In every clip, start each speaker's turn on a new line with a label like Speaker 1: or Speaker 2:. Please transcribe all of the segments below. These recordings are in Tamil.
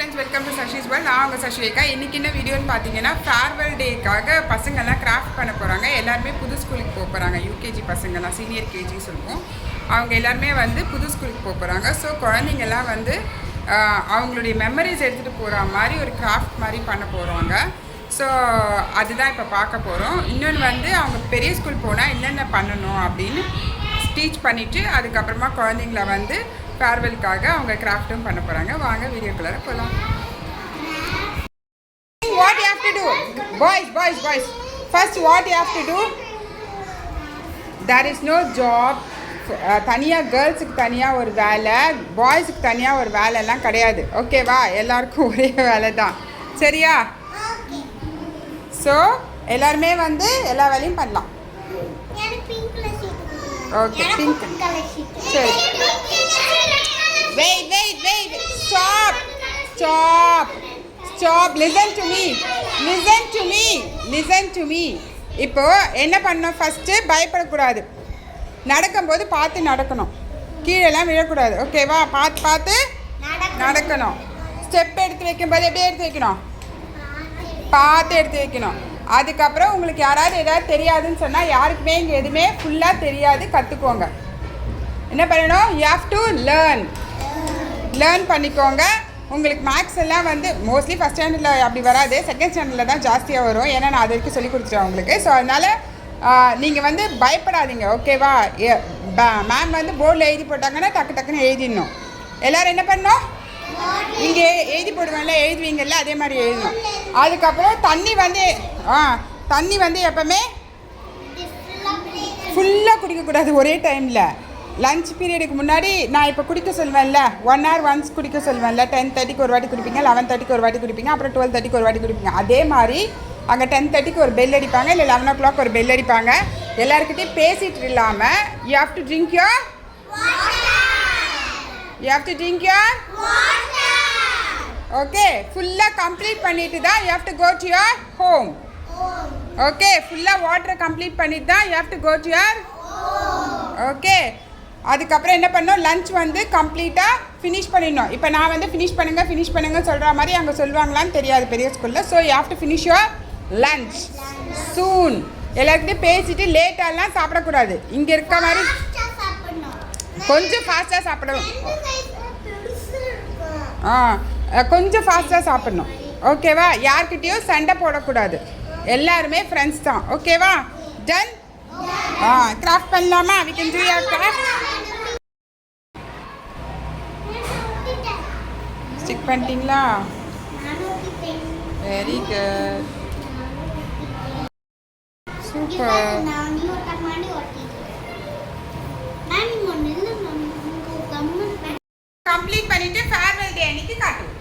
Speaker 1: Friends, welcome to Sashi's world. நான் உங்கள் சஷிகா. இன்றைக்கி என்ன வீடியோன்னு பார்த்தீங்கன்னா, ஃபேர்வெல் டேக்காக பசங்கள்லாம் கிராஃப்ட் பண்ண போகிறாங்க. எல்லாருமே புது ஸ்கூலுக்கு போக போகிறாங்க. யூகேஜி பசங்கள்லாம், சீனியர் கேஜி சொல்லுவோம். அவங்க எல்லாருமே வந்து புது ஸ்கூலுக்கு போக போகிறாங்க. ஸோ குழந்தைங்கள்லாம் வந்து அவங்களுடைய மெமரிஸ் எடுத்துகிட்டு போகிற மாதிரி ஒரு கிராஃப்ட் மாதிரி பண்ண போகிறாங்க. ஸோ அதுதான் இப்போ பார்க்க போகிறோம். இன்னொன்று வந்து அவங்க பெரிய ஸ்கூல் போனால் என்னென்ன பண்ணணும் அப்படின்னு டீச் பண்ணிவிட்டு அதுக்கப்புறமா குழந்தைங்கள வந்து ஃபேர்வெல்காக அவங்க கிராஃப்ட்டும் பண்ண போகிறாங்க. வாங்க வீடியோக்குள்ளார போகலாம். What you have to do? Boys. First what you have to do? There is no job. தனியாக கேர்ள்ஸுக்கு தனியாக ஒரு வேலை, பாய்ஸுக்கு தனியாக ஒரு வேலைலாம் கிடையாது. ஓகேவா? எல்லாருக்கும் ஒரே வேலை தான். சரியா? ஸோ எல்லாருமே வந்து எல்லா வேலையும் பண்ணலாம். Okay, pink. சரி, wait. Stop. Listen to me. இப்போ என்ன பண்ணணும்? ஃபஸ்ட்டு பயப்படக்கூடாது. நடக்கும்போது பார்த்து நடக்கணும். கீழெல்லாம் விழக்கூடாது. ஓகேவா? பார்த்து நடக்கணும். ஸ்டெப் எடுத்து வைக்கும்போது எப்படி எடுத்து வைக்கணும்? பார்த்து எடுத்து வைக்கணும். அதுக்கப்புறம் உங்களுக்கு யாராவது ஏதாவது தெரியாதுன்னு சொன்னால், யாருக்குமே இங்கே எதுவுமே ஃபுல்லாக தெரியாது, கற்றுக்கோங்க. என்ன பண்ணணும்? யூ ஹேவ் டு லேர்ன் பண்ணிக்கோங்க. உங்களுக்கு மேக்ஸ் எல்லாம் வந்து மோஸ்ட்லி ஃபஸ்ட் ஸ்டாண்டர்டில் அப்படி வராது, செகண்ட் ஸ்டாண்டர்டில் தான் ஜாஸ்தியாக வரும். ஏன்னா நான் அது வரைக்கும் சொல்லி கொடுத்துட்டேன் உங்களுக்கு. ஸோ அதனால் நீங்கள் வந்து பயப்படாதீங்க. ஓகேவா? மேம் வந்து போர்டில் எழுதி போட்டாங்கன்னா டக்குன்னு எழுதிடணும். எல்லோரும் என்ன பண்ணணும்? இங்கே எழுதி போடுவேன்ல, எழுதுவீங்கல்ல, அதே மாதிரி எழுதணும். அதுக்கப்புறம் தண்ணி வந்து எப்போவுமே ஃபுல்லாக குடிக்கக்கூடாது ஒரே டைமில். லஞ்ச் பீரியடுக்கு முன்னாடி நான் இப்போ குடிக்க சொல்வேன்ல, 1 hour ஒன்ஸ் குடிக்க சொல்வேன்ல. 10:30க்கு ஒரு வாட்டி குடிப்பீங்க, 11:30க்கு ஒரு வாட்டி குடிப்பீங்க, அப்புறம் 12:30க்கு ஒரு வாட்டி குடிப்பீங்க. அதே மாதிரி அங்கே 10:30க்கு ஒரு பெல் அடிப்பாங்க, இல்லை 11 o'clock ஒரு பெல் அடிப்பாங்க. எல்லாருக்கிட்டையும் பேசிகிட்டு இல்லாமல் you have to drink your okay. ஃபுல்லாக கம்ப்ளீட் பண்ணிட்டு தான் you have to go to your home. Okay, ஃபுல்லாக வாட்டரை கம்ப்ளீட் பண்ணிட்டு தான் you have to go to your okay. அதுக்கப்புறம் என்ன பண்ணணும்? லஞ்ச் வந்து கம்ப்ளீட்டாக ஃபினிஷ் பண்ணிடணும். இப்போ நான் வந்து ஃபினிஷ் பண்ணுங்க சொல்கிற மாதிரி அங்கே சொல்லுவாங்களான்னு தெரியாது பெரிய ஸ்கூலில். So you have to finish your lunch soon. எல்லாருக்கிட்டையும் பேசிட்டு லேட்டாலாம் சாப்பிடக்கூடாது. இங்கே இருக்க மாதிரி கொஞ்சம் ஃபாஸ்ட்டாக சாப்பிடணும். கொஞ்சம் ஃபாஸ்ட்டாக சாப்பிடணும். ஓகேவா? யார்கிட்டையும் சண்டை போடக்கூடாது. எல்லாருமே ஃப்ரெண்ட்ஸ் தான். ஓகேவா? டன். கிராஃப்ட் பண்ணலாமா? we can do your craft. Stick பண்ணிட்டீங்களா? Very good, super. கம்ப்ளீட் பண்ணிட்டு ஃபேர்வெல் டே அன்னைக்கு காட்டுவோம்.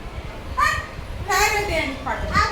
Speaker 1: ஃபேர்வெல் டே அன்னைக்கு காட்டுவோம்.